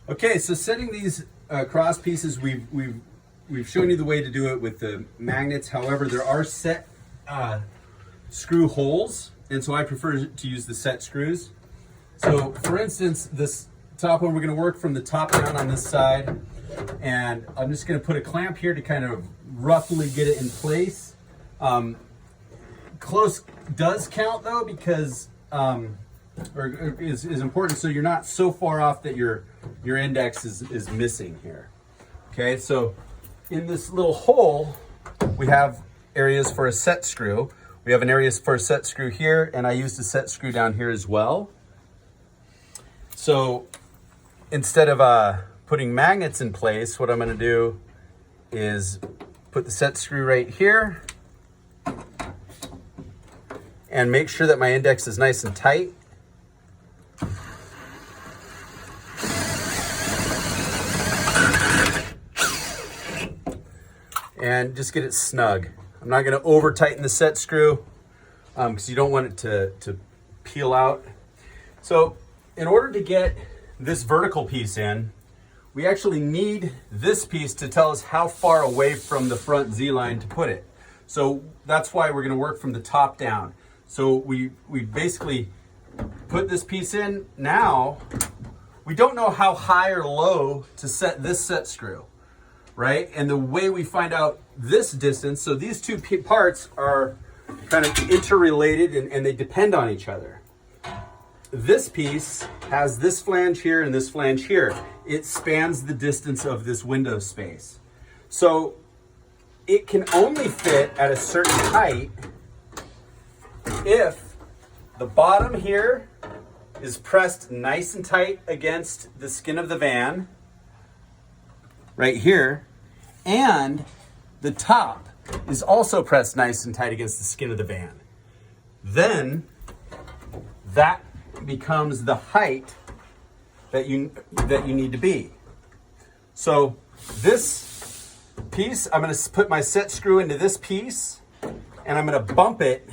Okay, so setting these cross pieces, we've shown you the way to do it with the magnets. However, there are set screw holes, and so I prefer to use the set screws. So for instance, this top one, we're going to work from the top down on this side, and I'm just going to put a clamp here to kind of roughly get it in place. Close does count though, because or is important, so you're not so far off that your index is missing here. Okay, so in this little hole, we have areas for a set screw. We have an area for a set screw here, and I used a set screw down here as well. So instead of putting magnets in place, what I'm going to do is put the set screw right here and make sure that my index is nice and tight. And just get it snug. I'm not going to over tighten the set screw because you don't want it to peel out. So in order to get this vertical piece in, we actually need this piece to tell us how far away from the front Z-line to put it. So that's why we're going to work from the top down. So we basically put this piece in. Now, we don't know how high or low to set this set screw, right? And the way we find out this distance, so these two parts are kind of interrelated and they depend on each other. This piece has this flange here and this flange here. It spans the distance of this window space. So it can only fit at a certain height if the bottom here is pressed nice and tight against the skin of the van, right here, and the top is also pressed nice and tight against the skin of the van. Then that becomes the height that you need to be. So this piece, I'm going to put my set screw into this piece, and I'm going to bump it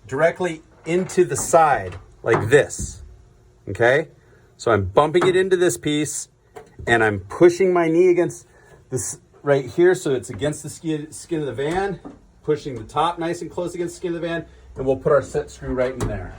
directly into the side like this. Okay? So I'm bumping it into this piece, and I'm pushing my knee against this right here so it's against the skin of the van, pushing the top nice and close against the skin of the van, and we'll put our set screw right in there.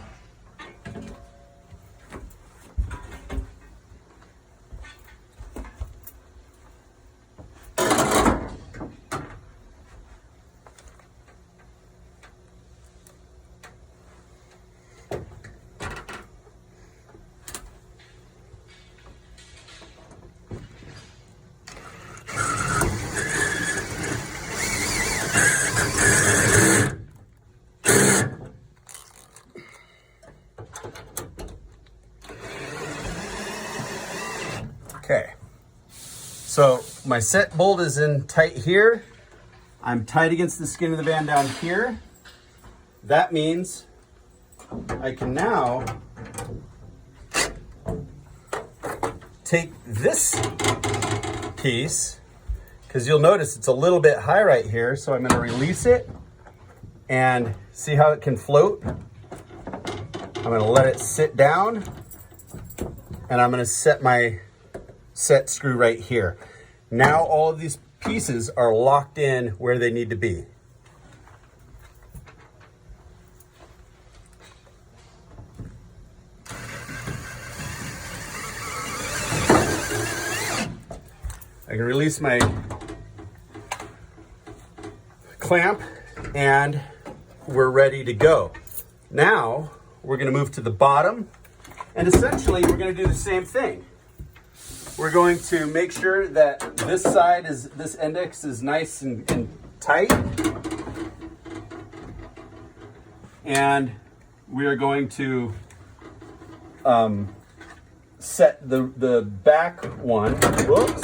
Okay, so my set bolt is in tight here. I'm tight against the skin of the van down here. That means I can now take this piece, because you'll notice it's a little bit high right here, so I'm going to release it and see how it can float. I'm going to let it sit down, and I'm going to set my set screw right here. Now all of these pieces are locked in where they need to be. I can release my clamp and we're ready to go. Now we're going to move to the bottom, and essentially we're going to do the same thing. We're going to make sure that this side this index is nice and tight. And we are going to set the back one, whoops,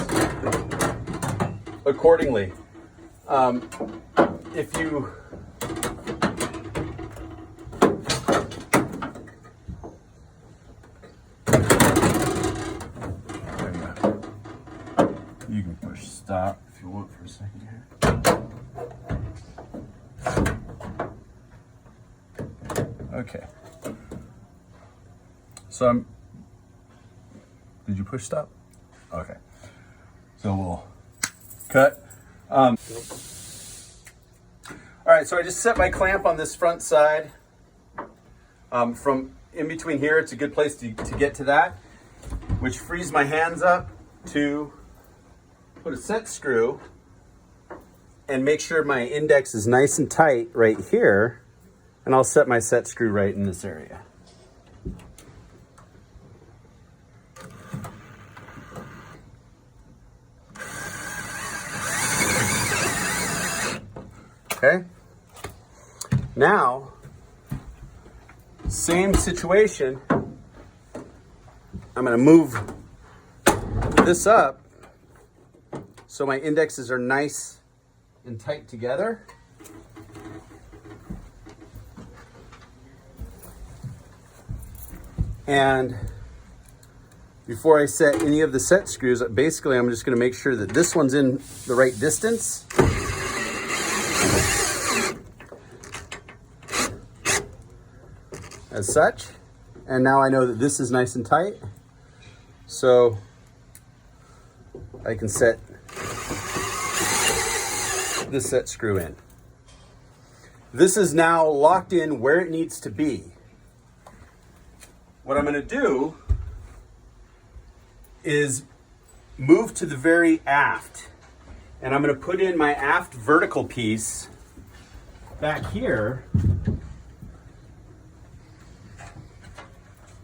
accordingly. If you You can push stop if you want for a second here. Okay. So did you push stop? Okay. So we'll cut. All right, so I just set my clamp on this front side. From in between here, it's a good place to get to that, which frees my hands up to put a set screw and make sure my index is nice and tight right here, and I'll set my set screw right in this area. Okay. Now, same situation. I'm going to move this up so my indexes are nice and tight together. And before I set any of the set screws, basically I'm just going to make sure that this one's in the right distance. As such, and now I know that this is nice and tight, so I can set this set screw in. This is now locked in where it needs to be. What I'm going to do is move to the very aft, and I'm going to put in my aft vertical piece back here.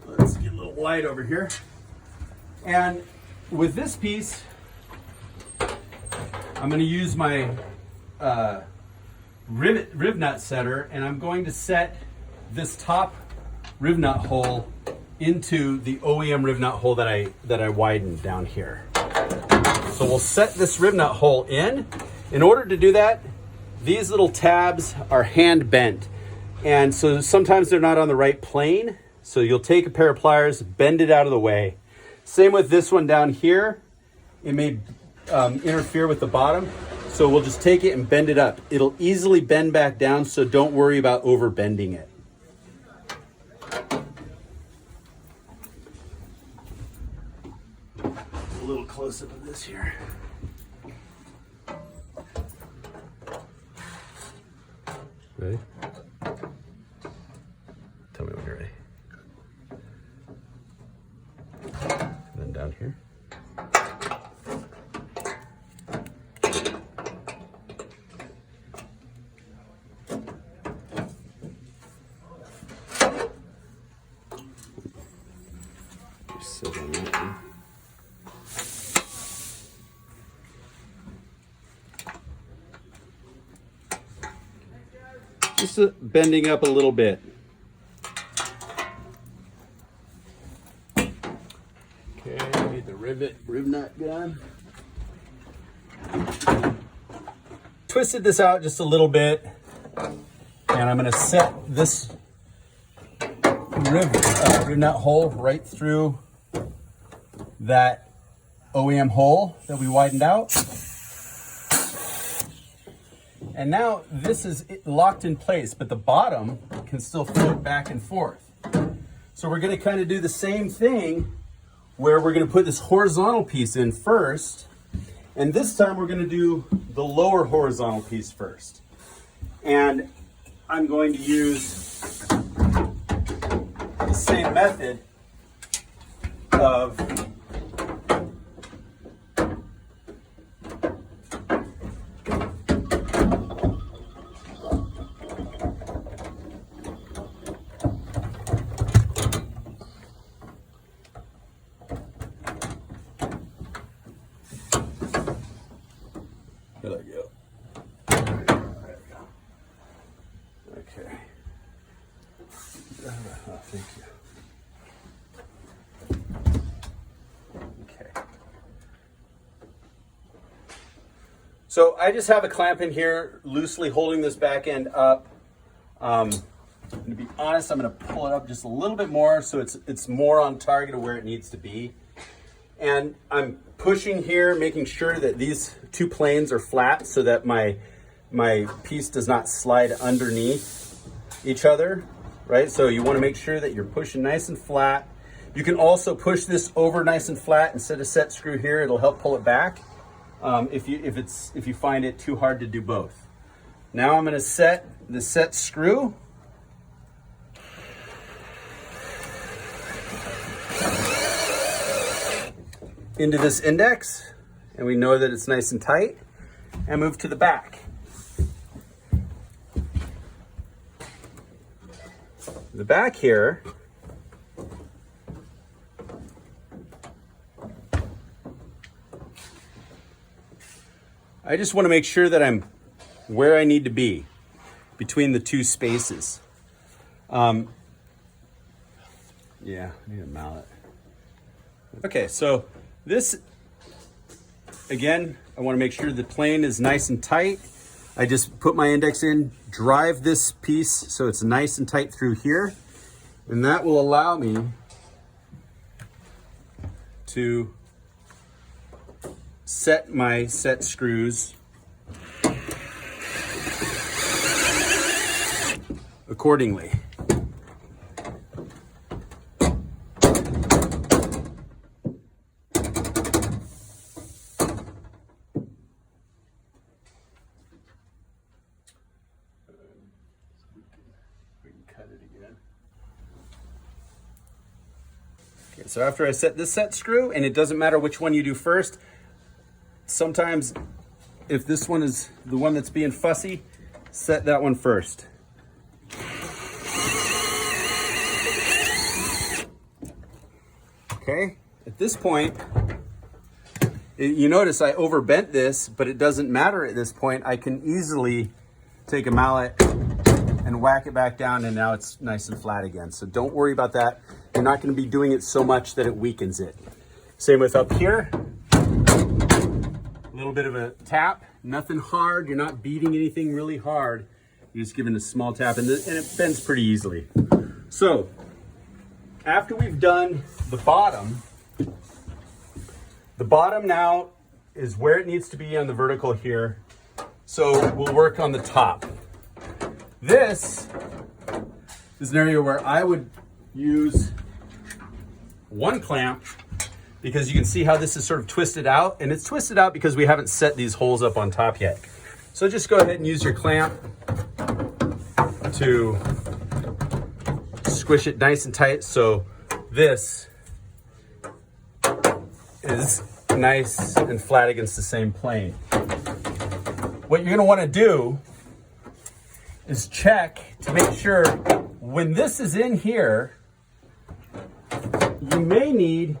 Let's get a little light over here. And with this piece, I'm going to use my riv nut setter, and I'm going to set this top riv nut hole into the OEM riv nut hole that I widened down here. So we'll set this riv nut hole in. In order to do that, these little tabs are hand bent, and so sometimes they're not on the right plane. So you'll take a pair of pliers, bend it out of the way. Same with this one down here. It may interfere with the bottom. So we'll just take it and bend it up. It'll easily bend back down, so don't worry about over bending it. A little close up of this here. Ready? Tell me when you're ready. And then down here. Just sit on that one. Just bending up a little bit. Okay, need the riv nut gun. Twisted this out just a little bit, and I'm going to set this riv nut hole right through that OEM hole that we widened out. And now this is locked in place, but the bottom can still float back and forth. So we're going to kind of do the same thing where we're going to put this horizontal piece in first, and this time we're going to do the lower horizontal piece first. And I'm going to use the same method of there we go. There we go. Okay. Oh, thank you. Okay. So I just have a clamp in here, loosely holding this back end up. To be honest, I'm going to pull it up just a little bit more so it's more on target of where it needs to be. And I'm pushing here, making sure that these two planes are flat so that my piece does not slide underneath each other, right? So you want to make sure that you're pushing nice and flat. You can also push this over nice and flat and set a set screw here. It'll help pull it back if you find it too hard to do both. Now I'm going to set the set screw. Into this index, and we know that it's nice and tight, and move to the back. The back here, I just want to make sure that I'm where I need to be between the two spaces. Yeah, I need a mallet. Okay, so this, again, I want to make sure the plane is nice and tight. I just put my index in, drive this piece so it's nice and tight through here, and that will allow me to set my set screws accordingly. Okay, so after I set this set screw, and it doesn't matter which one you do first, sometimes if this one is the one that's being fussy, set that one first. Okay, at this point, you notice I overbent this, but it doesn't matter at this point. I can easily take a mallet and whack it back down, and now it's nice and flat again. So don't worry about that. You're not going to be doing it so much that it weakens it. Same with up here. A little bit of a tap, nothing hard. You're not beating anything really hard. You're just giving a small tap, and it bends pretty easily. So after we've done the bottom now is where it needs to be on the vertical here. So we'll work on the top. This is an area where I would use one clamp, because you can see how this is sort of twisted out, and it's twisted out because we haven't set these holes up on top yet. So just go ahead and use your clamp to squish it nice and tight so this is nice and flat against the same plane. What you're going to want to do is check to make sure when this is in here, you may need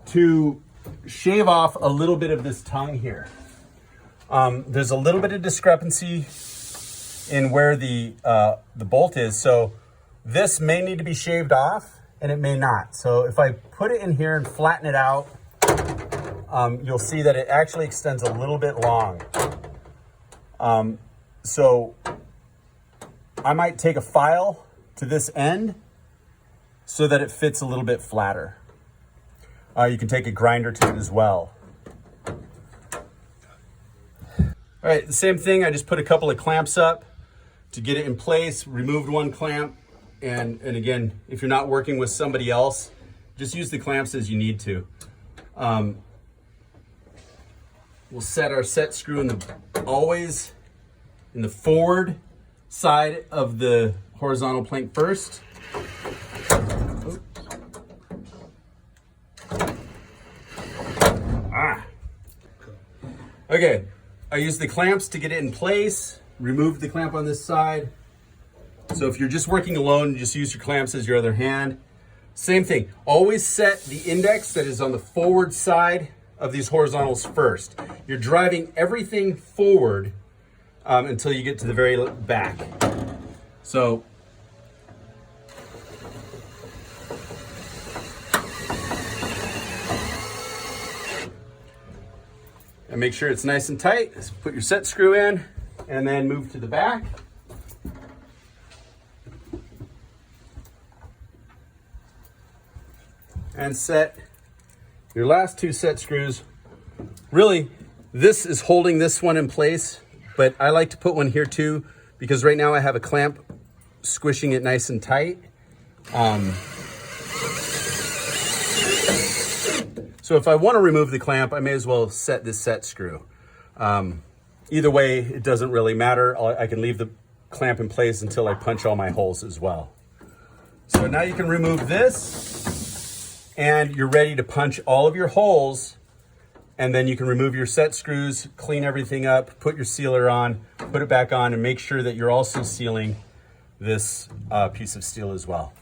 to shave off a little bit of this tongue here. There's a little bit of discrepancy in where the bolt is, so this may need to be shaved off and it may not. So if I put it in here and flatten it out, you'll see that it actually extends a little bit long. So I might take a file to this end so that it fits a little bit flatter. You can take a grinder to it as well. All right, the same thing, I just put a couple of clamps up to get it in place, removed one clamp, and again, if you're not working with somebody else, just use the clamps as you need to. We'll set our set screw always in the forward side of the horizontal plank first. Oops. Okay, I use the clamps to get it in place, remove the clamp on this side. So if you're just working alone, just use your clamps as your other hand. Same thing, always set the index that is on the forward side of these horizontals first. You're driving everything forward until you get to the very back. So and make sure it's nice and tight. Just put your set screw in and then move to the back. And set your last two set screws. Really, this is holding this one in place, but I like to put one here too, because right now I have a clamp squishing it nice and tight. So if I want to remove the clamp, I may as well set this set screw. Either way, it doesn't really matter. I can leave the clamp in place until I punch all my holes as well. So now you can remove this and you're ready to punch all of your holes, and then you can remove your set screws, clean everything up, put your sealer on, put it back on, and make sure that you're also sealing this piece of steel as well.